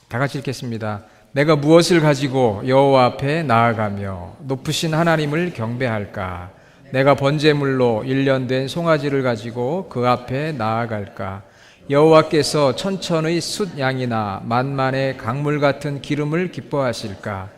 다 같이 읽겠습니다. 내가 무엇을 가지고 여호와 앞에 나아가며 높으신 하나님을 경배할까? 내가 번제물로 1년 된 송아지를 가지고 그 앞에 나아갈까? 여호와께서 천천의 숫 양이나 만만의 강물 같은 기름을 기뻐하실까?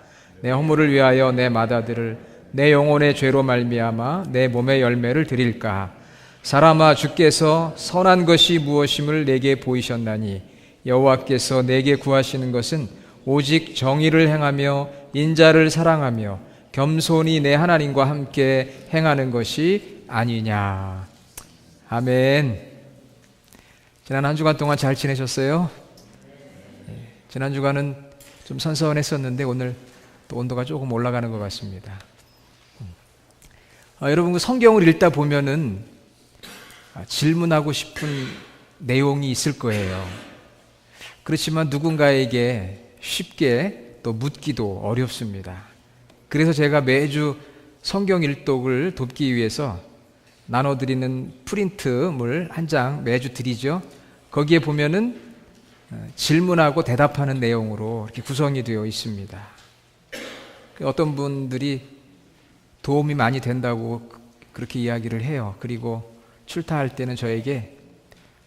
내 허물을 위하여 내 맏아들을 내 영혼의 죄로 말미암아 내 몸의 열매를 드릴까? 사람아, 주께서 선한 것이 무엇임을 내게 보이셨나니 여호와께서 내게 구하시는 것은 오직 정의를 행하며 인자를 사랑하며 겸손히 내 하나님과 함께 행하는 것이 아니냐. 아멘. 지난 한 주간 동안 잘 지내셨어요? 지난 주간은 좀 선선했었는데 오늘 또 온도가 조금 올라가는 것 같습니다. 여러분, 그 성경을 읽다 보면은 질문하고 싶은 내용이 있을 거예요. 그렇지만 누군가에게 쉽게 또 묻기도 어렵습니다. 그래서 제가 매주 성경 일독을 돕기 위해서 나눠드리는 프린트물 한 장 매주 드리죠. 거기에 보면은 질문하고 대답하는 내용으로 이렇게 구성이 되어 있습니다. 어떤 분들이 도움이 많이 된다고 그렇게 이야기를 해요. 그리고 출타할 때는 저에게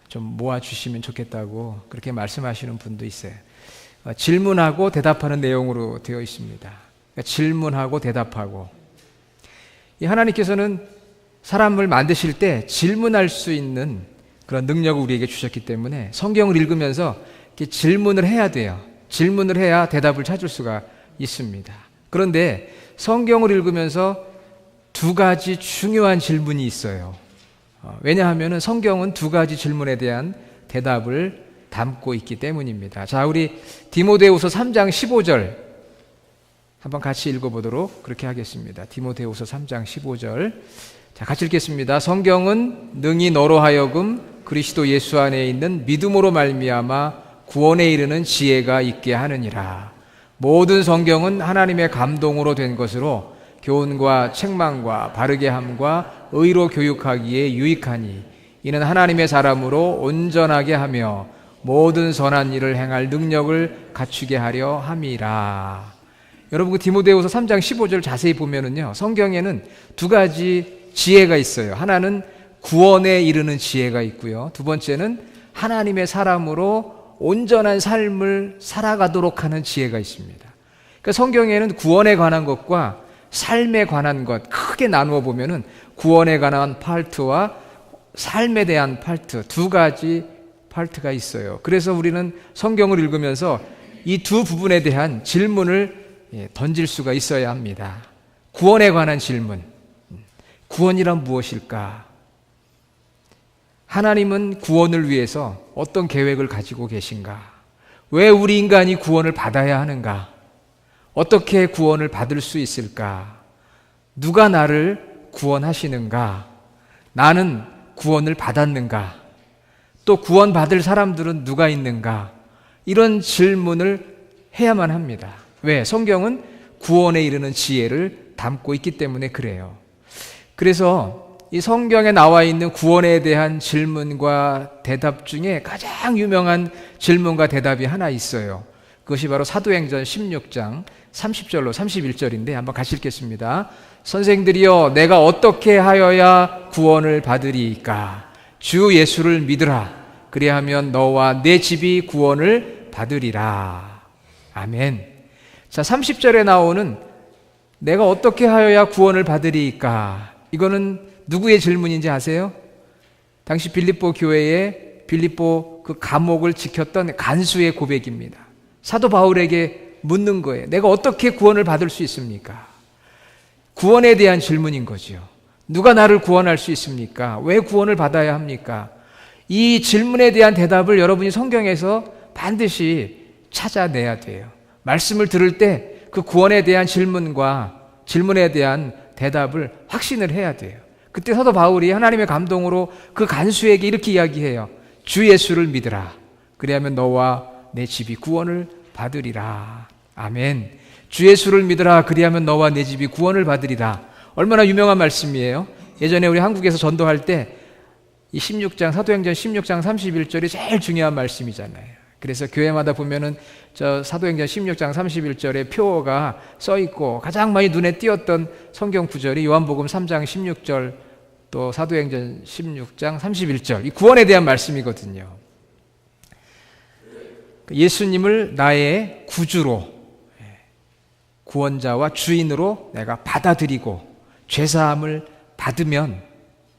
좀 모아주시면 좋겠다고 그렇게 말씀하시는 분도 있어요. 질문하고 대답하는 내용으로 되어 있습니다. 그러니까 질문하고 대답하고. 이 하나님께서는 사람을 만드실 때 질문할 수 있는 그런 능력을 우리에게 주셨기 때문에 성경을 읽으면서 이렇게 질문을 해야 돼요. 질문을 해야 대답을 찾을 수가 있습니다. 그런데 성경을 읽으면서 두 가지 중요한 질문이 있어요. 왜냐하면 성경은 두 가지 질문에 대한 대답을 담고 있기 때문입니다. 자, 우리 디모데후서 3장 15절 한번 같이 읽어보도록 그렇게 하겠습니다. 디모데후서 3장 15절. 자, 같이 읽겠습니다. 성경은 능히 너로 하여금 그리스도 예수 안에 있는 믿음으로 말미암아 구원에 이르는 지혜가 있게 하느니라. 모든 성경은 하나님의 감동으로 된 것으로 교훈과 책망과 바르게 함과 의로 교육하기에 유익하니 이는 하나님의 사람으로 온전하게 하며 모든 선한 일을 행할 능력을 갖추게 하려 함이라. 여러분, 그 디모데후서 3장 15절 자세히 보면은요, 성경에는 두 가지 지혜가 있어요. 하나는 구원에 이르는 지혜가 있고요. 두 번째는 하나님의 사람으로 온전한 삶을 살아가도록 하는 지혜가 있습니다. 그러니까 성경에는 구원에 관한 것과 삶에 관한 것 크게 나누어 보면은 구원에 관한 파트와 삶에 대한 파트, 두 가지 파트가 있어요. 그래서 우리는 성경을 읽으면서 이 두 부분에 대한 질문을 던질 수가 있어야 합니다. 구원에 관한 질문. 구원이란 무엇일까? 하나님은 구원을 위해서 어떤 계획을 가지고 계신가? 왜 우리 인간이 구원을 받아야 하는가? 어떻게 구원을 받을 수 있을까? 누가 나를 구원하시는가? 나는 구원을 받았는가? 또 구원받을 사람들은 누가 있는가? 이런 질문을 해야만 합니다. 왜? 성경은 구원에 이르는 지혜를 담고 있기 때문에 그래요. 그래서 이 성경에 나와 있는 구원에 대한 질문과 대답 중에 가장 유명한 질문과 대답이 하나 있어요. 그것이 바로 사도행전 16장 30절로 31절인데 한번 같이 읽겠습니다. 선생들이여, 내가 어떻게 하여야 구원을 받으리이까? 주 예수를 믿으라. 그리하면 너와 내 집이 구원을 받으리라. 아멘. 자, 30절에 나오는 내가 어떻게 하여야 구원을 받으리이까? 이거는 누구의 질문인지 아세요? 당시 빌립보 교회에 빌립보 그 감옥을 지켰던 간수의 고백입니다. 사도 바울에게 묻는 거예요. 내가 어떻게 구원을 받을 수 있습니까? 구원에 대한 질문인 거죠. 누가 나를 구원할 수 있습니까? 왜 구원을 받아야 합니까? 이 질문에 대한 대답을 여러분이 성경에서 반드시 찾아내야 돼요. 말씀을 들을 때 그 구원에 대한 질문과 질문에 대한 대답을 확신을 해야 돼요. 그때 사도 바울이 하나님의 감동으로 그 간수에게 이렇게 이야기해요. 주 예수를 믿으라. 그리하면 너와 내 집이 구원을 받으리라. 아멘. 주 예수를 믿으라. 그리하면 너와 내 집이 구원을 받으리라. 얼마나 유명한 말씀이에요. 예전에 우리 한국에서 전도할 때 이 16장 사도행전 16장 31절이 제일 중요한 말씀이잖아요. 그래서 교회마다 보면은 저 사도행전 16장 31절에 표어가 써 있고 가장 많이 눈에 띄었던 성경 구절이 요한복음 3장 16절 또 사도행전 16장 31절 이 구원에 대한 말씀이거든요. 예수님을 나의 구주로 구원자와 주인으로 내가 받아들이고 죄사함을 받으면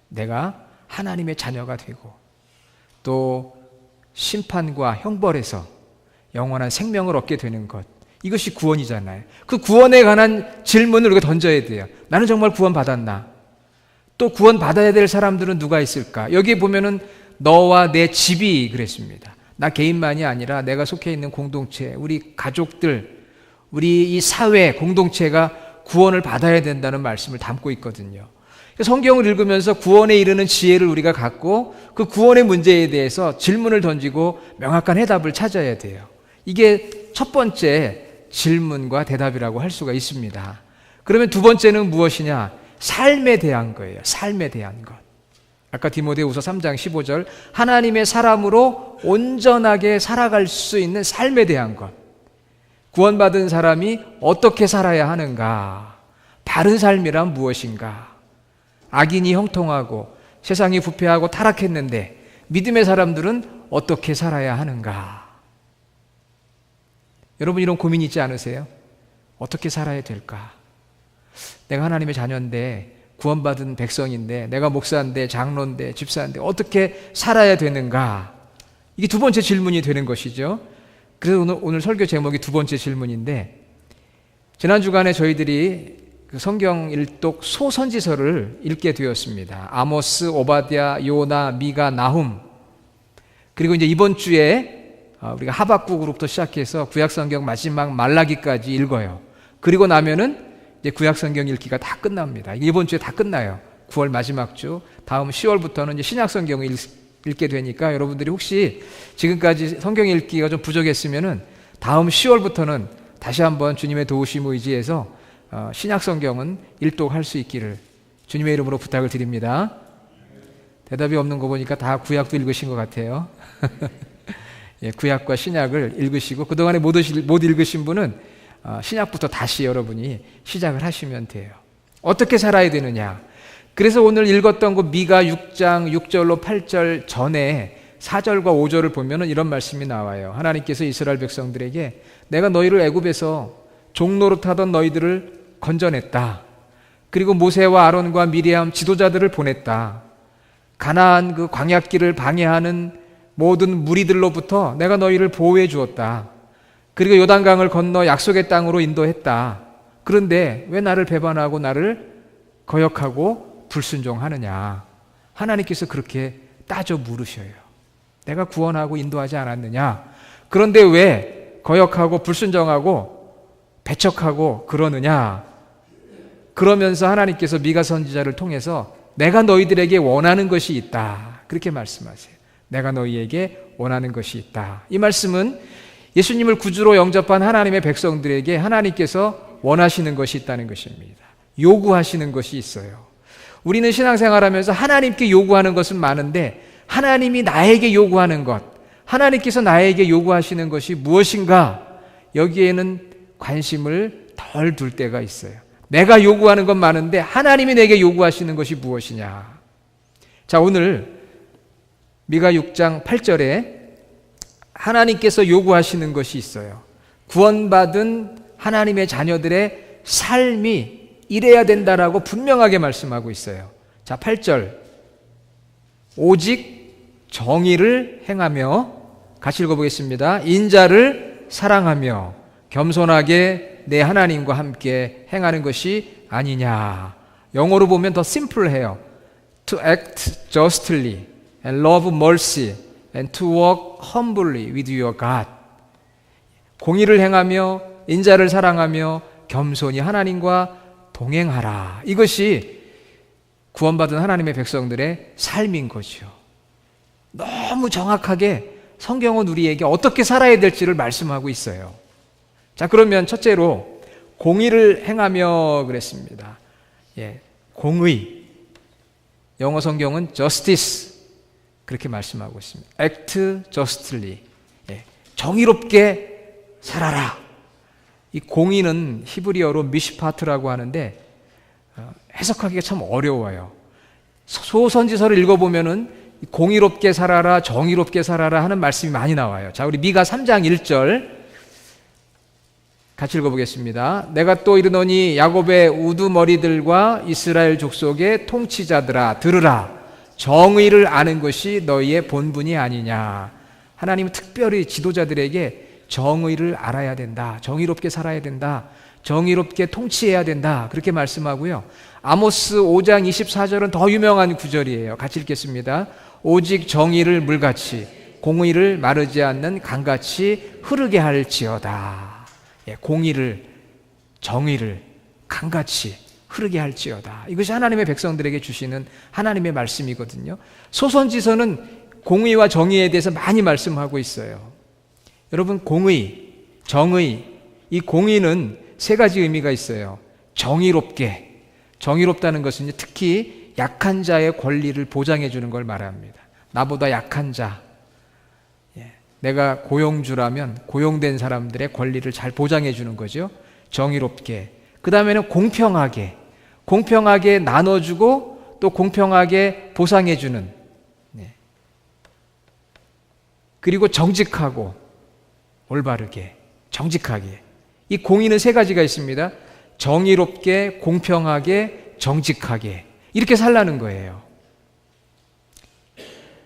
내가 하나님의 자녀가 되고 또 심판과 형벌에서 영원한 생명을 얻게 되는 것, 이것이 구원이잖아요. 그 구원에 관한 질문을 우리가 던져야 돼요. 나는 정말 구원받았나? 또 구원받아야 될 사람들은 누가 있을까? 여기에 보면은 너와 내 집이 그랬습니다. 나 개인만이 아니라 내가 속해 있는 공동체, 우리 가족들, 우리 이 사회 공동체가 구원을 받아야 된다는 말씀을 담고 있거든요. 성경을 읽으면서 구원에 이르는 지혜를 우리가 갖고 그 구원의 문제에 대해서 질문을 던지고 명확한 해답을 찾아야 돼요. 이게 첫 번째 질문과 대답이라고 할 수가 있습니다. 그러면 두 번째는 무엇이냐? 삶에 대한 거예요. 삶에 대한 것. 아까 디모데후서 3장 15절 하나님의 사람으로 온전하게 살아갈 수 있는 삶에 대한 것. 구원받은 사람이 어떻게 살아야 하는가? 바른 삶이란 무엇인가? 악인이 형통하고 세상이 부패하고 타락했는데 믿음의 사람들은 어떻게 살아야 하는가? 여러분 이런 고민 있지 않으세요? 어떻게 살아야 될까? 내가 하나님의 자녀인데 구원받은 백성인데 내가 목사인데 장로인데 집사인데 어떻게 살아야 되는가? 이게 두 번째 질문이 되는 것이죠. 그래서 오늘 설교 제목이 두 번째 질문인데 지난 주간에 저희들이 그 성경 일독 소선지서를 읽게 되었습니다. 아모스, 오바댜, 요나, 미가, 나훔. 그리고 이제 이번 주에 우리가 하박국으로부터 시작해서 구약성경 마지막 말라기까지 읽어요. 그리고 나면은 이제 구약성경 읽기가 다 끝납니다. 이번 주에 다 끝나요. 9월 마지막 주. 다음 10월부터는 이제 신약성경을 읽게 되니까 여러분들이 혹시 지금까지 성경 읽기가 좀 부족했으면은 다음 10월부터는 다시 한번 주님의 도우심 의지에서 신약성경은 일독할 수 있기를 주님의 이름으로 부탁을 드립니다. 대답이 없는 거 보니까 다 구약도 읽으신 것 같아요. 예, 구약과 신약을 읽으시고 그동안에 못 읽으신 분은 신약부터 다시 여러분이 시작을 하시면 돼요. 어떻게 살아야 되느냐? 그래서 오늘 읽었던 그 미가 6장 6절로 8절 전에 4절과 5절을 보면은 이런 말씀이 나와요. 하나님께서 이스라엘 백성들에게 내가 너희를 애굽에서 종노릇하던 너희들을 건져냈다. 그리고 모세와 아론과 미리암 지도자들을 보냈다. 가나안 그 광야길을 방해하는 모든 무리들로부터 내가 너희를 보호해 주었다. 그리고 요단강을 건너 약속의 땅으로 인도했다. 그런데 왜 나를 배반하고 나를 거역하고 불순종하느냐? 하나님께서 그렇게 따져 물으셔요. 내가 구원하고 인도하지 않았느냐? 그런데 왜 거역하고 불순종하고 배척하고 그러느냐? 그러면서 하나님께서 미가 선지자를 통해서 내가 너희들에게 원하는 것이 있다. 그렇게 말씀하세요. 내가 너희에게 원하는 것이 있다. 이 말씀은 예수님을 구주로 영접한 하나님의 백성들에게 하나님께서 원하시는 것이 있다는 것입니다. 요구하시는 것이 있어요. 우리는 신앙생활하면서 하나님께 요구하는 것은 많은데 하나님이 나에게 요구하는 것, 하나님께서 나에게 요구하시는 것이 무엇인가? 여기에는 관심을 덜 둘 때가 있어요. 내가 요구하는 건 많은데 하나님이 내게 요구하시는 것이 무엇이냐? 자, 오늘 미가 6장 8절에 하나님께서 요구하시는 것이 있어요. 구원받은 하나님의 자녀들의 삶이 이래야 된다라고 분명하게 말씀하고 있어요. 자, 8절. 오직 정의를 행하며, 같이 읽어보겠습니다. 인자를 사랑하며 겸손하게 내 하나님과 함께 행하는 것이 아니냐. 영어로 보면 더 심플해요. To act justly and love mercy and to walk humbly with your God. 공의를 행하며 인자를 사랑하며 겸손히 하나님과 동행하라. 이것이 구원받은 하나님의 백성들의 삶인 거죠. 너무 정확하게 성경은 우리에게 어떻게 살아야 될지를 말씀하고 있어요. 자, 그러면 첫째로 공의를 행하며 그랬습니다. 예, 공의. 영어 성경은 justice 그렇게 말씀하고 있습니다. Act justly. 예, 정의롭게 살아라. 이 공의는 히브리어로 미시파트라고 하는데 해석하기가 참 어려워요. 소선지서를 읽어보면은 공의롭게 살아라, 정의롭게 살아라 하는 말씀이 많이 나와요. 자, 우리 미가 3장 1절 같이 읽어보겠습니다. 내가 또 이르노니 야곱의 우두머리들과 이스라엘 족속의 통치자들아 들으라. 정의를 아는 것이 너희의 본분이 아니냐. 하나님은 특별히 지도자들에게 정의를 알아야 된다. 정의롭게 살아야 된다. 정의롭게 통치해야 된다. 그렇게 말씀하고요. 아모스 5장 24절은 더 유명한 구절이에요. 같이 읽겠습니다. 오직 정의를 물같이 공의를 마르지 않는 강같이 흐르게 할지어다. 공의를, 정의를 강같이 흐르게 할지어다. 이것이 하나님의 백성들에게 주시는 하나님의 말씀이거든요. 소선지서는 공의와 정의에 대해서 많이 말씀하고 있어요. 여러분, 공의, 정의, 이 공의는 세 가지 의미가 있어요. 정의롭게, 정의롭다는 것은 특히 약한 자의 권리를 보장해 주는 걸 말합니다. 나보다 약한 자, 내가 고용주라면 고용된 사람들의 권리를 잘 보장해 주는 거죠. 정의롭게. 그 다음에는 공평하게, 공평하게 나눠주고 또 공평하게 보상해 주는, 그리고 정직하고 올바르게, 정직하게. 이 공의는 세 가지가 있습니다. 정의롭게, 공평하게, 정직하게. 이렇게 살라는 거예요.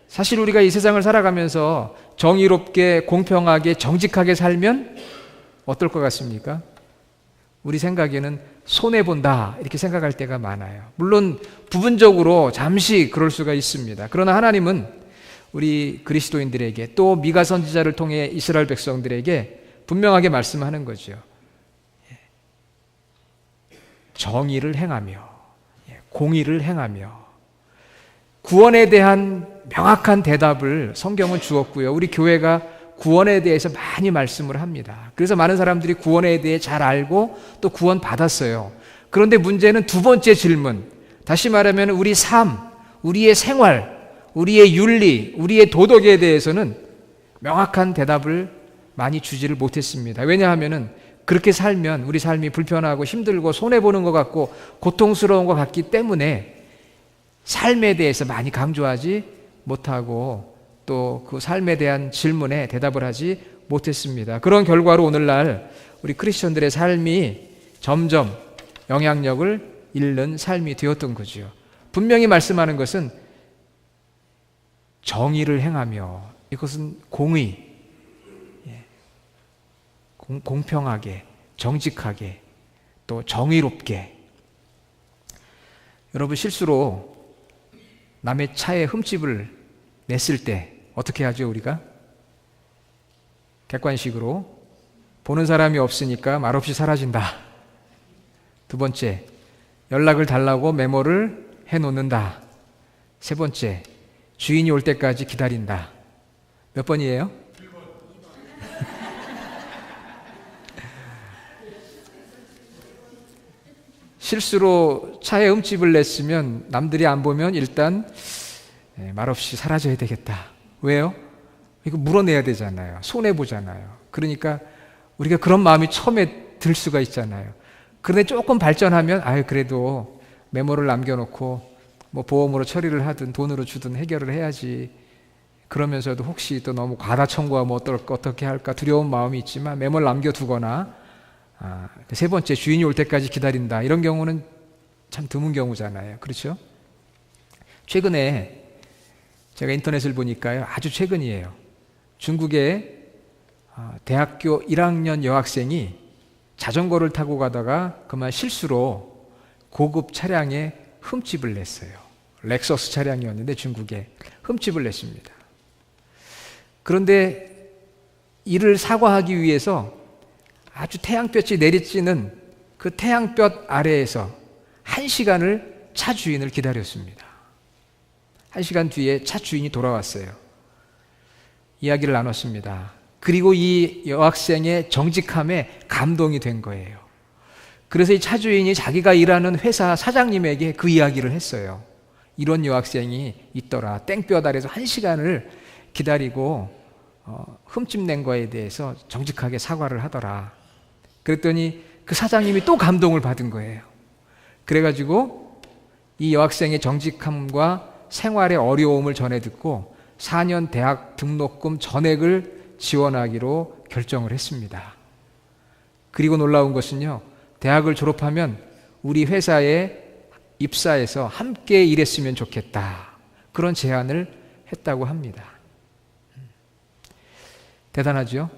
사실 우리가 이 세상을 살아가면서 정의롭게, 공평하게, 정직하게 살면 어떨 것 같습니까? 우리 생각에는 손해본다 이렇게 생각할 때가 많아요. 물론 부분적으로 잠시 그럴 수가 있습니다. 그러나 하나님은 우리 그리스도인들에게 또 미가 선지자를 통해 이스라엘 백성들에게 분명하게 말씀하는 거죠. 정의를 행하며 공의를 행하며 구원에 대한 명확한 대답을 성경은 주었고요. 우리 교회가 구원에 대해서 많이 말씀을 합니다. 그래서 많은 사람들이 구원에 대해 잘 알고 또 구원 받았어요. 그런데 문제는 두 번째 질문, 다시 말하면 우리 삶, 우리의 생활, 우리의 윤리, 우리의 도덕에 대해서는 명확한 대답을 많이 주지를 못했습니다. 왜냐하면 그렇게 살면 우리 삶이 불편하고 힘들고 손해보는 것 같고 고통스러운 것 같기 때문에 삶에 대해서 많이 강조하지 못하고 또 그 삶에 대한 질문에 대답을 하지 못했습니다. 그런 결과로 오늘날 우리 크리스천들의 삶이 점점 영향력을 잃는 삶이 되었던 거죠. 분명히 말씀하는 것은 정의를 행하며, 이것은 공의, 공평하게, 정직하게, 또 정의롭게. 여러분, 실수로 남의 차에 흠집을 냈을 때 어떻게 하죠, 우리가? 객관식으로 보는 사람이 없으니까 말없이 사라진다. 두 번째, 연락을 달라고 메모를 해놓는다. 세 번째, 주인이 올 때까지 기다린다. 몇 번이에요? 실수로 차에 흠집을 냈으면 남들이 안 보면 일단 말없이 사라져야 되겠다. 왜요? 이거 물어내야 되잖아요. 손해보잖아요. 그러니까 우리가 그런 마음이 처음에 들 수가 있잖아요. 그런데 조금 발전하면 그래도 메모를 남겨놓고 뭐 보험으로 처리를 하든 돈으로 주든 해결을 해야지. 그러면서도 혹시 또 너무 과다 청구하면 어떻게 할까 두려운 마음이 있지만 메모를 남겨두거나, 세 번째, 주인이 올 때까지 기다린다. 이런 경우는 참 드문 경우잖아요. 그렇죠? 최근에 제가 인터넷을 보니까요, 아주 최근이에요. 중국의 대학교 1학년 여학생이 자전거를 타고 가다가 그만 실수로 고급 차량에 흠집을 냈어요. 렉서스 차량이었는데 중국에 흠집을 냈습니다. 그런데 이를 사과하기 위해서 아주 태양볕이 내리쬐는 그 태양볕 아래에서 1시간을 차 주인을 기다렸습니다. 1시간 뒤에 차 주인이 돌아왔어요. 이야기를 나눴습니다. 그리고 이 여학생의 정직함에 감동이 된 거예요. 그래서 이 차 주인이 자기가 일하는 회사 사장님에게 그 이야기를 했어요. 이런 여학생이 있더라. 땡볕 아래에서 1시간을 기다리고 흠집 낸 거에 대해서 정직하게 사과를 하더라. 그랬더니 그 사장님이 또 감동을 받은 거예요. 그래가지고 이 여학생의 정직함과 생활의 어려움을 전해 듣고 4년 대학 등록금 전액을 지원하기로 결정을 했습니다. 그리고 놀라운 것은요, 대학을 졸업하면 우리 회사에 입사해서 함께 일했으면 좋겠다, 그런 제안을 했다고 합니다. 대단하죠?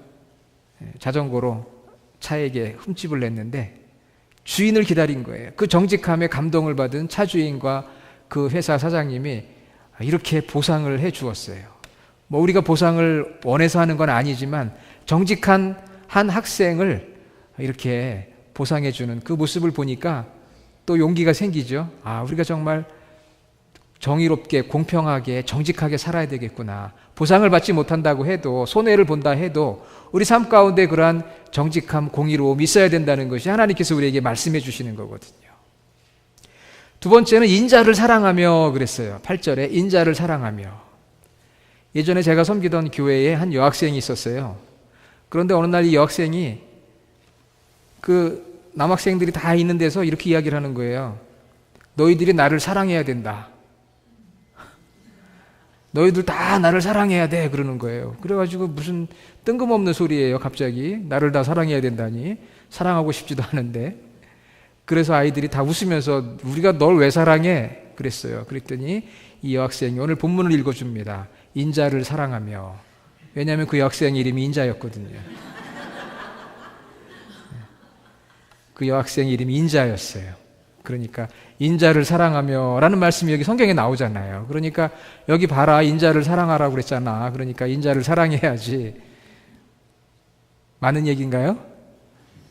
자전거로 차에게 흠집을 냈는데 주인을 기다린 거예요. 그 정직함에 감동을 받은 차주인과 그 회사 사장님이 이렇게 보상을 해 주었어요. 뭐 우리가 보상을 원해서 하는 건 아니지만 정직한 한 학생을 이렇게 보상해 주는 그 모습을 보니까 또 용기가 생기죠. 우리가 정말 정의롭게 공평하게 정직하게 살아야 되겠구나. 보상을 받지 못한다고 해도, 손해를 본다 해도 우리 삶 가운데 그러한 정직함, 공의로움이 있어야 된다는 것이 하나님께서 우리에게 말씀해 주시는 거거든요. 두 번째는 인자를 사랑하며 그랬어요. 8절에 인자를 사랑하며. 예전에 제가 섬기던 교회에 한 여학생이 있었어요. 그런데 어느 날 이 여학생이 그 남학생들이 다 있는 데서 이렇게 이야기를 하는 거예요. 너희들이 나를 사랑해야 된다. 너희들 다 나를 사랑해야 돼, 그러는 거예요. 그래가지고 무슨 뜬금없는 소리예요. 갑자기 나를 다 사랑해야 된다니. 사랑하고 싶지도 않은데. 그래서 아이들이 다 웃으면서 우리가 널 왜 사랑해? 그랬어요. 그랬더니 이 여학생이 오늘 본문을 읽어줍니다. 인자를 사랑하며. 왜냐하면 그 여학생 이름이 인자였거든요. 그 여학생 이름이 인자였어요. 그러니까 인자를 사랑하며 라는 말씀이 여기 성경에 나오잖아요. 그러니까 여기 봐라, 인자를 사랑하라고 그랬잖아. 그러니까 인자를 사랑해야지. 맞는 얘기인가요?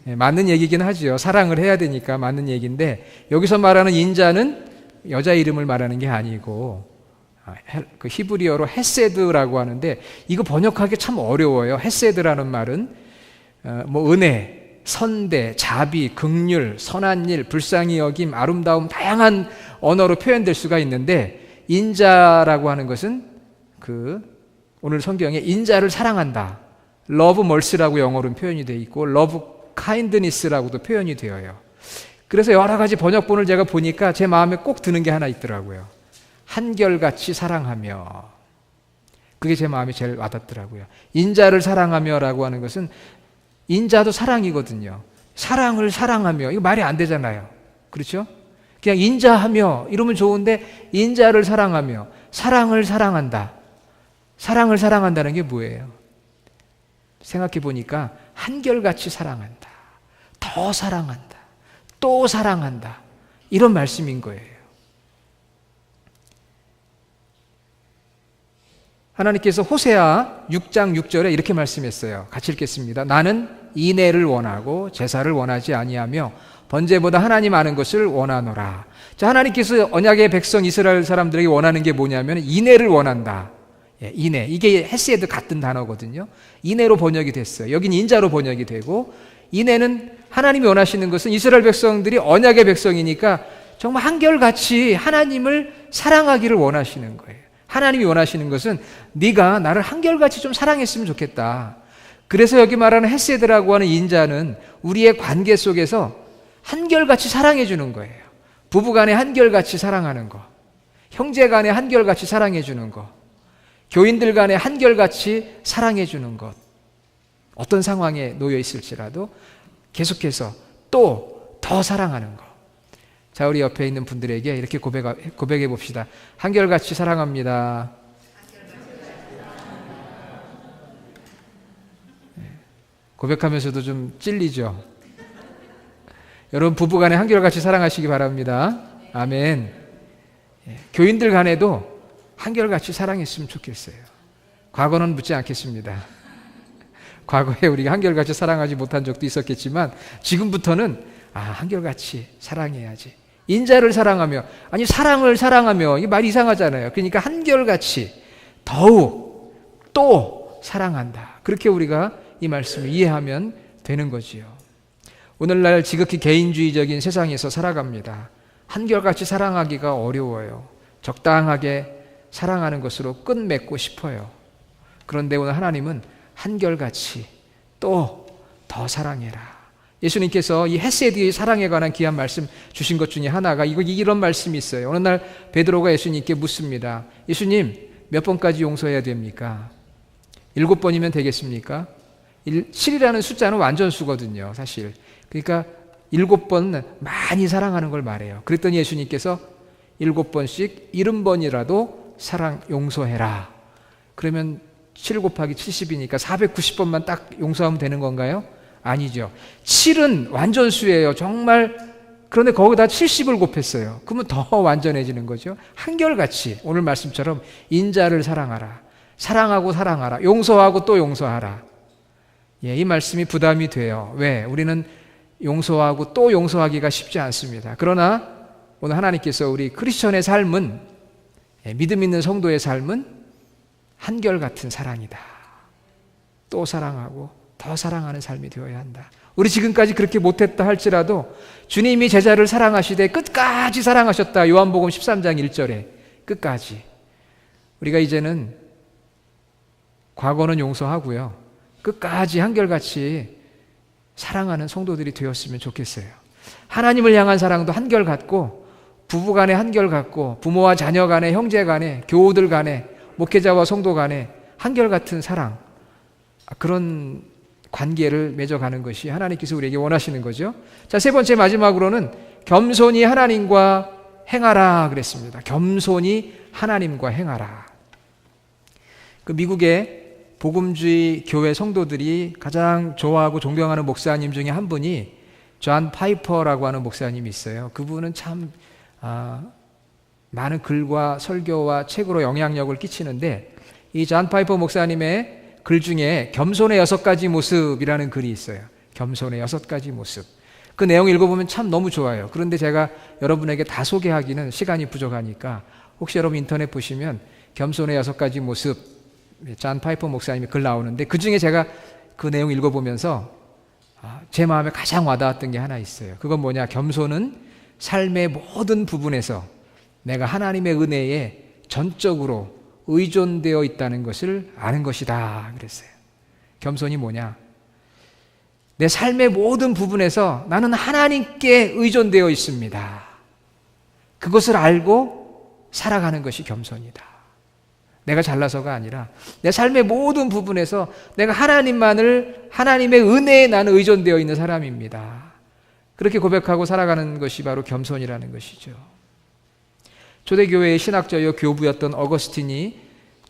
네, 맞는 얘기긴 하죠. 사랑을 해야 되니까 맞는 얘기인데, 여기서 말하는 인자는 여자 이름을 말하는 게 아니고 그 히브리어로 헤세드라고 하는데, 이거 번역하기 참 어려워요. 헤세드라는 말은 뭐 은혜, 선대, 자비, 긍휼, 선한 일, 불쌍히 여김, 아름다움, 다양한 언어로 표현될 수가 있는데, 인자라고 하는 것은 오늘 성경에 인자를 사랑한다, love mercy라고 영어로는 표현이 되어 있고 love kindness라고도 표현이 되어요. 그래서 여러 가지 번역본을 제가 보니까 제 마음에 꼭 드는 게 하나 있더라고요. 한결같이 사랑하며. 그게 제 마음에 제일 와닿더라고요. 인자를 사랑하며라고 하는 것은 인자도 사랑이거든요. 사랑을 사랑하며, 이거 말이 안 되잖아요. 그렇죠? 그냥 인자하며 이러면 좋은데, 인자를 사랑하며, 사랑을 사랑한다. 사랑을 사랑한다는 게 뭐예요? 생각해 보니까 한결같이 사랑한다, 더 사랑한다, 또 사랑한다, 이런 말씀인 거예요. 하나님께서 호세아 6장 6절에 이렇게 말씀했어요. 같이 읽겠습니다. 나는 인애를 원하고 제사를 원하지 아니하며 번제보다 하나님 아는 것을 원하노라. 자, 하나님께서 언약의 백성 이스라엘 사람들에게 원하는 게 뭐냐면 인애를 원한다. 예, 인애. 이게 헤세드 같은 단어거든요. 인애로 번역이 됐어요. 여긴 인자로 번역이 되고, 인애는 하나님이 원하시는 것은 이스라엘 백성들이 언약의 백성이니까 정말 한결같이 하나님을 사랑하기를 원하시는 거예요. 하나님이 원하시는 것은 네가 나를 한결같이 좀 사랑했으면 좋겠다. 그래서 여기 말하는 헤세드라고 하는 인자는 우리의 관계 속에서 한결같이 사랑해 주는 거예요. 부부간에 한결같이 사랑하는 거, 형제간에 한결같이 사랑해 주는 거, 교인들 간에 한결같이 사랑해 주는 것. 어떤 상황에 놓여 있을지라도 계속해서 또 더 사랑하는 것. 자, 우리 옆에 있는 분들에게 이렇게 고백해 봅시다. 한결같이 사랑합니다. 고백하면서도 좀 찔리죠. 여러분, 부부간에 한결같이 사랑하시기 바랍니다. 아멘. 교인들 간에도 한결같이 사랑했으면 좋겠어요. 과거는 묻지 않겠습니다. 과거에 우리가 한결같이 사랑하지 못한 적도 있었겠지만 지금부터는 한결같이 사랑해야지. 인자를 사랑하며, 아니 사랑을 사랑하며, 이 말이 이상하잖아요. 그러니까 한결같이 더욱 또 사랑한다. 그렇게 우리가 이 말씀을 이해하면 되는 거지요. 오늘날 지극히 개인주의적인 세상에서 살아갑니다. 한결같이 사랑하기가 어려워요. 적당하게 사랑하는 것으로 끝맺고 싶어요. 그런데 오늘 하나님은 한결같이 또 더 사랑해라. 예수님께서 이 헤세드의 사랑에 관한 귀한 말씀 주신 것 중에 하나가 이런 말씀이 있어요. 어느 날 베드로가 예수님께 묻습니다. 예수님, 몇 번까지 용서해야 됩니까? 7번이면 되겠습니까? 7이라는 숫자는 완전수거든요, 사실. 그러니까 7번 많이 사랑하는 걸 말해요. 그랬더니 예수님께서 7번씩 70번이라도 용서해라. 그러면 7 곱하기 70이니까 490번만 딱 용서하면 되는 건가요? 아니죠. 7은 완전수예요. 정말. 그런데 거기다 70을 곱했어요. 그러면 더 완전해지는 거죠. 한결같이 오늘 말씀처럼 인자를 사랑하라. 사랑하고 사랑하라. 용서하고 또 용서하라. 예, 이 말씀이 부담이 돼요. 왜? 우리는 용서하고 또 용서하기가 쉽지 않습니다. 그러나 오늘 하나님께서 우리 크리스천의 삶은, 믿음 있는 성도의 삶은 한결같은 사랑이다. 또 사랑하고 더 사랑하는 삶이 되어야 한다. 우리 지금까지 그렇게 못했다 할지라도 주님이 제자를 사랑하시되 끝까지 사랑하셨다. 요한복음 13장 1절에 끝까지. 우리가 이제는 과거는 용서하고요, 끝까지 한결같이 사랑하는 성도들이 되었으면 좋겠어요. 하나님을 향한 사랑도 한결같고, 부부간에 한결같고, 부모와 자녀간에, 형제간에, 교우들 간에, 목회자와 성도 간에 한결같은 사랑, 그런 관계를 맺어가는 것이 하나님께서 우리에게 원하시는 거죠. 자, 세 번째 마지막으로는 겸손히 하나님과 행하라 그랬습니다. 겸손히 하나님과 행하라. 그 미국의 복음주의 교회 성도들이 가장 좋아하고 존경하는 목사님 중에 한 분이 존 파이퍼라고 하는 목사님이 있어요. 그분은 참 많은 글과 설교와 책으로 영향력을 끼치는데, 이 존 파이퍼 목사님의 글 중에 겸손의 6가지 모습이라는 글이 있어요. 겸손의 6가지 모습. 그 내용 읽어보면 참 너무 좋아요. 그런데 제가 여러분에게 다 소개하기는 시간이 부족하니까 혹시 여러분 인터넷 보시면 겸손의 6가지 모습, 존 파이퍼 목사님의 글 나오는데, 그 중에 제가 그 내용 읽어보면서 제 마음에 가장 와닿았던 게 하나 있어요. 그건 뭐냐? 겸손은 삶의 모든 부분에서 내가 하나님의 은혜에 전적으로 의존되어 있다는 것을 아는 것이다 그랬어요. 겸손이 뭐냐? 내 삶의 모든 부분에서 나는 하나님께 의존되어 있습니다. 그것을 알고 살아가는 것이 겸손이다. 내가 잘나서가 아니라 내 삶의 모든 부분에서 내가 하나님의 은혜에 나는 의존되어 있는 사람입니다. 그렇게 고백하고 살아가는 것이 바로 겸손이라는 것이죠. 초대교회의 신학자요 교부였던 어거스틴이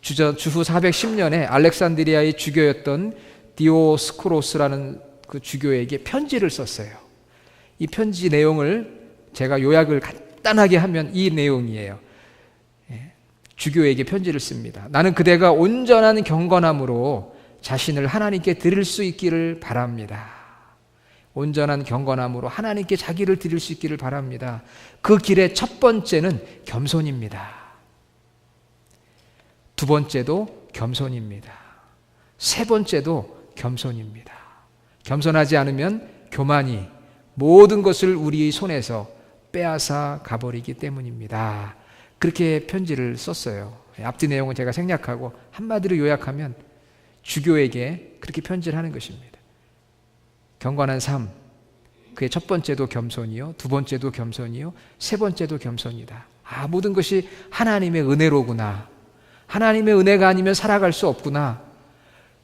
주후 410년에 알렉산드리아의 주교였던 디오스코로스라는 그 주교에게 편지를 썼어요. 이 편지 내용을 제가 요약을 간단하게 하면 이 내용이에요. 주교에게 편지를 씁니다. 나는 그대가 온전한 경건함으로 자신을 하나님께 드릴 수 있기를 바랍니다. 온전한 경건함으로 하나님께 자기를 드릴 수 있기를 바랍니다. 그 길의 첫 번째는 겸손입니다. 두 번째도 겸손입니다. 세 번째도 겸손입니다. 겸손하지 않으면 교만이 모든 것을 우리의 손에서 빼앗아 가버리기 때문입니다. 그렇게 편지를 썼어요. 앞뒤 내용은 제가 생략하고 한마디로 요약하면 주교에게 그렇게 편지를 하는 것입니다. 경건한 삶, 그의 첫 번째도 겸손이요, 두 번째도 겸손이요, 세 번째도 겸손이다. 모든 것이 하나님의 은혜로구나. 하나님의 은혜가 아니면 살아갈 수 없구나.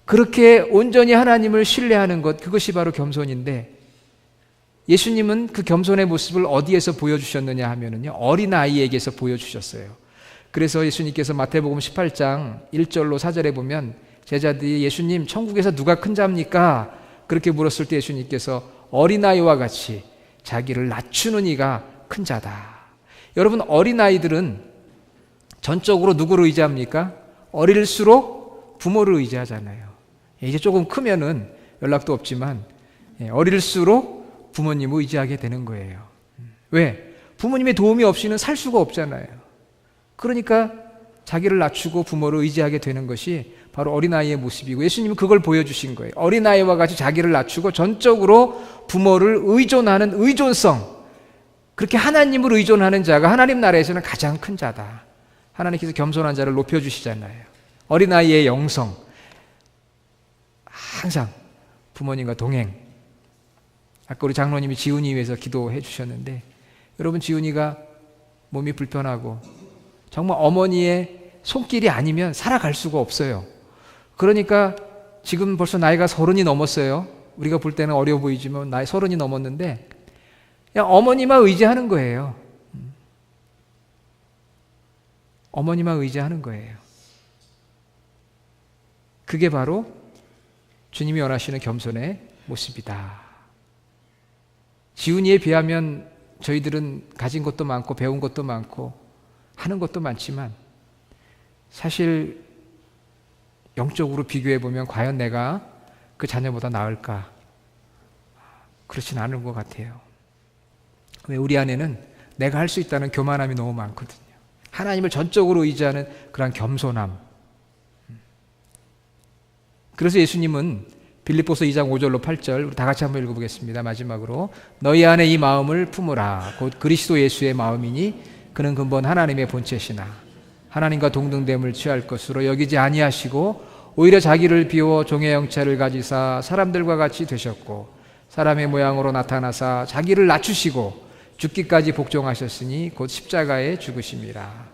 그렇게 온전히 하나님을 신뢰하는 것, 그것이 바로 겸손인데, 예수님은 그 겸손의 모습을 어디에서 보여주셨느냐 하면은요, 어린아이에게서 보여주셨어요. 그래서 예수님께서 마태복음 18장 1절로 4절에 보면 제자들이 예수님, 천국에서 누가 큰 자입니까? 그렇게 물었을 때 예수님께서 어린아이와 같이 자기를 낮추는 이가 큰 자다. 여러분, 어린아이들은 전적으로 누구를 의지합니까? 어릴수록 부모를 의지하잖아요. 이제 조금 크면은 연락도 없지만 어릴수록 부모님을 의지하게 되는 거예요. 왜? 부모님의 도움이 없이는 살 수가 없잖아요. 그러니까 자기를 낮추고 부모를 의지하게 되는 것이 바로 어린아이의 모습이고, 예수님은 그걸 보여주신 거예요. 어린아이와 같이 자기를 낮추고 전적으로 부모를 의존하는 의존성, 그렇게 하나님을 의존하는 자가 하나님 나라에서는 가장 큰 자다. 하나님께서 겸손한 자를 높여주시잖아요. 어린아이의 영성, 항상 부모님과 동행. 아까 우리 장로님이 지훈이 위해서 기도해 주셨는데, 여러분 지훈이가 몸이 불편하고 정말 어머니의 손길이 아니면 살아갈 수가 없어요. 그러니까 지금 벌써 나이가 30이 넘었어요. 우리가 볼 때는 어려 보이지만 나이 30이 넘었는데 그냥 어머니만 의지하는 거예요. 어머니만 의지하는 거예요. 그게 바로 주님이 원하시는 겸손의 모습이다. 지훈이에 비하면 저희들은 가진 것도 많고 배운 것도 많고 하는 것도 많지만 사실 영적으로 비교해 보면 과연 내가 그 자녀보다 나을까? 그렇진 않은 것 같아요. 왜? 우리 안에는 내가 할 수 있다는 교만함이 너무 많거든요. 하나님을 전적으로 의지하는 그런 겸손함. 그래서 예수님은 빌립보서 2장 5절로 8절 우리 다 같이 한번 읽어보겠습니다. 마지막으로 너희 안에 이 마음을 품으라. 곧 그리스도 예수의 마음이니 그는 근본 하나님의 본체시나 하나님과 동등됨을 취할 것으로 여기지 아니하시고 오히려 자기를 비워 종의 형체를 가지사 사람들과 같이 되셨고 사람의 모양으로 나타나사 자기를 낮추시고 죽기까지 복종하셨으니 곧 십자가에 죽으심이라.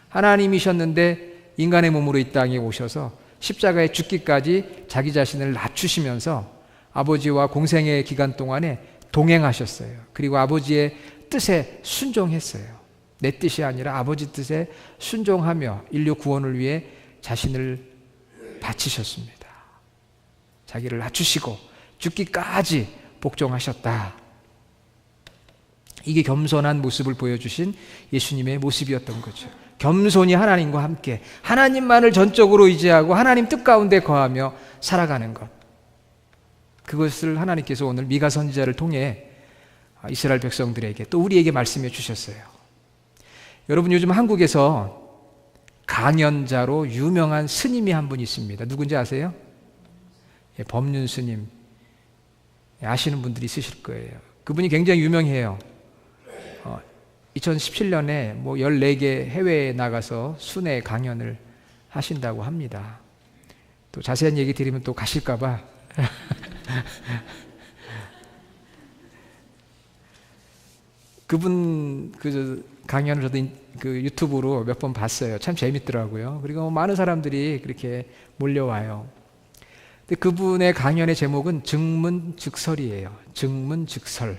하나님이셨는데 인간의 몸으로 이 땅에 오셔서 십자가에 죽기까지 자기 자신을 낮추시면서 아버지와 공생의 기간 동안에 동행하셨어요. 그리고 아버지의 뜻에 순종했어요. 내 뜻이 아니라 아버지 뜻에 순종하며 인류 구원을 위해 자신을 바치셨습니다. 자기를 낮추시고 죽기까지 복종하셨다. 이게 겸손한 모습을 보여주신 예수님의 모습이었던 거죠. 겸손히 하나님과 함께 하나님만을 전적으로 의지하고 하나님 뜻 가운데 거하며 살아가는 것. 그것을 하나님께서 오늘 미가 선지자를 통해 이스라엘 백성들에게 또 우리에게 말씀해 주셨어요. 여러분 요즘 한국에서 강연자로 유명한 스님이 한 분 있습니다. 누군지 아세요? 법륜 스님. 아시는 분들이 있으실 거예요. 그분이 굉장히 유명해요. 2017년에 뭐 14개 해외에 나가서 순회 강연을 하신다고 합니다. 또 자세한 얘기 드리면 또 가실까봐. 그분 그 강연을 저도 그 유튜브로 몇 번 봤어요. 참 재밌더라고요. 그리고 많은 사람들이 그렇게 몰려와요. 근데 그분의 강연의 제목은 증문즉설이에요. 증문즉설.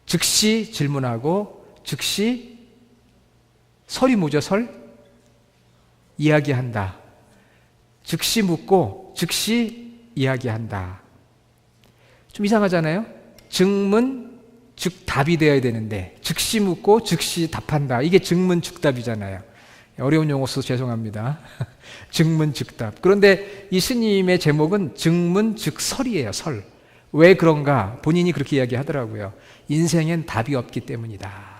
즉시 질문하고 즉시 설이 뭐죠? 설? 이야기한다. 즉시 묻고 즉시 이야기한다. 좀 이상하잖아요? 증문 즉 답이 되어야 되는데 즉시 묻고 즉시 답한다. 이게 증문즉답이잖아요. 어려운 용어 써서 죄송합니다. 증문즉답. 그런데 이 스님의 제목은 증문즉설이에요. 설. 왜 그런가? 본인이 그렇게 이야기하더라고요. 인생엔 답이 없기 때문이다.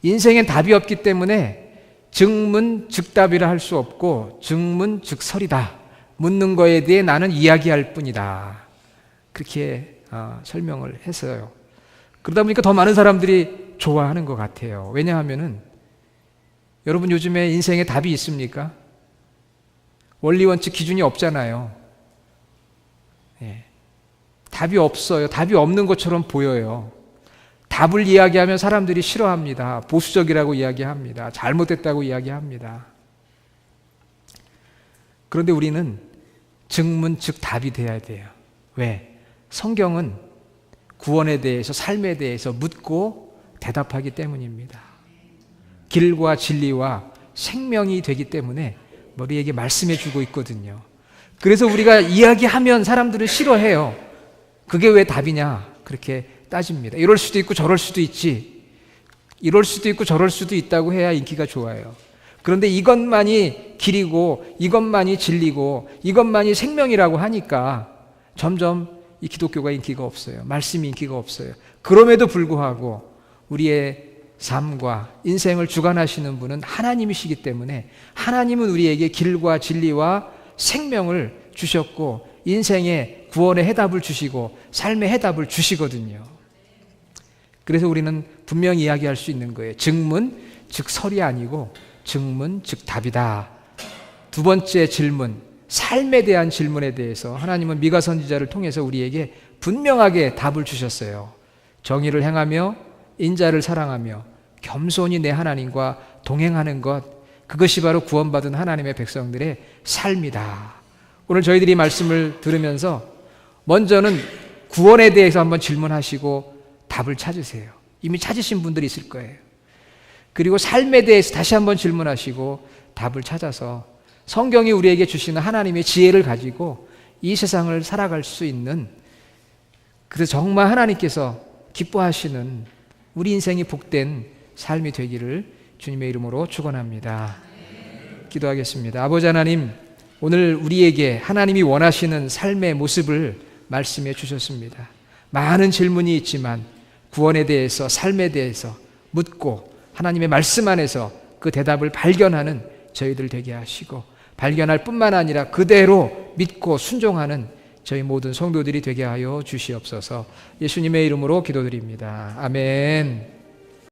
인생엔 답이 없기 때문에 증문즉답이라 할 수 없고 증문즉설이다. 묻는 거에 대해 나는 이야기할 뿐이다. 그렇게 설명을 했어요. 그러다 보니까 더 많은 사람들이 좋아하는 것 같아요. 왜냐하면은 여러분 요즘에 인생에 답이 있습니까? 원리 원칙 기준이 없잖아요. 예. 답이 없어요. 답이 없는 것처럼 보여요. 답을 이야기하면 사람들이 싫어합니다. 보수적이라고 이야기합니다. 잘못됐다고 이야기합니다. 그런데 우리는 증문즉답이 돼야 돼요. 왜? 성경은 구원에 대해서 삶에 대해서 묻고 대답하기 때문입니다. 길과 진리와 생명이 되기 때문에 우리에게 말씀해 주고 있거든요. 그래서 우리가 이야기하면 사람들은 싫어해요. 그게 왜 답이냐? 그렇게 따집니다. 이럴 수도 있고 저럴 수도 있지. 이럴 수도 있고 저럴 수도 있다고 해야 인기가 좋아요. 그런데 이것만이 길이고 이것만이 진리고 이것만이 생명이라고 하니까 점점 이 기독교가 인기가 없어요. 말씀이 인기가 없어요. 그럼에도 불구하고 우리의 삶과 인생을 주관하시는 분은 하나님이시기 때문에 하나님은 우리에게 길과 진리와 생명을 주셨고 인생의 구원의 해답을 주시고 삶의 해답을 주시거든요. 그래서 우리는 분명히 이야기할 수 있는 거예요. 증문 즉 설이 아니고 증문 즉 답이다. 두 번째 질문, 삶에 대한 질문에 대해서 하나님은 미가 선지자를 통해서 우리에게 분명하게 답을 주셨어요. 정의를 행하며 인자를 사랑하며 겸손히 내 하나님과 동행하는 것, 그것이 바로 구원받은 하나님의 백성들의 삶이다. 오늘 저희들이 말씀을 들으면서 먼저는 구원에 대해서 한번 질문하시고 답을 찾으세요. 이미 찾으신 분들이 있을 거예요. 그리고 삶에 대해서 다시 한번 질문하시고 답을 찾아서 성경이 우리에게 주시는 하나님의 지혜를 가지고 이 세상을 살아갈 수 있는, 그래서 정말 하나님께서 기뻐하시는 우리 인생이 복된 삶이 되기를 주님의 이름으로 축원합니다. 기도하겠습니다. 아버지 하나님, 오늘 우리에게 하나님이 원하시는 삶의 모습을 말씀해 주셨습니다. 많은 질문이 있지만 구원에 대해서, 삶에 대해서 묻고 하나님의 말씀 안에서 그 대답을 발견하는 저희들 되게 하시고, 발견할 뿐만 아니라 그대로 믿고 순종하는 저희 모든 성도들이 되게 하여 주시옵소서. 예수님의 이름으로 기도드립니다. 아멘.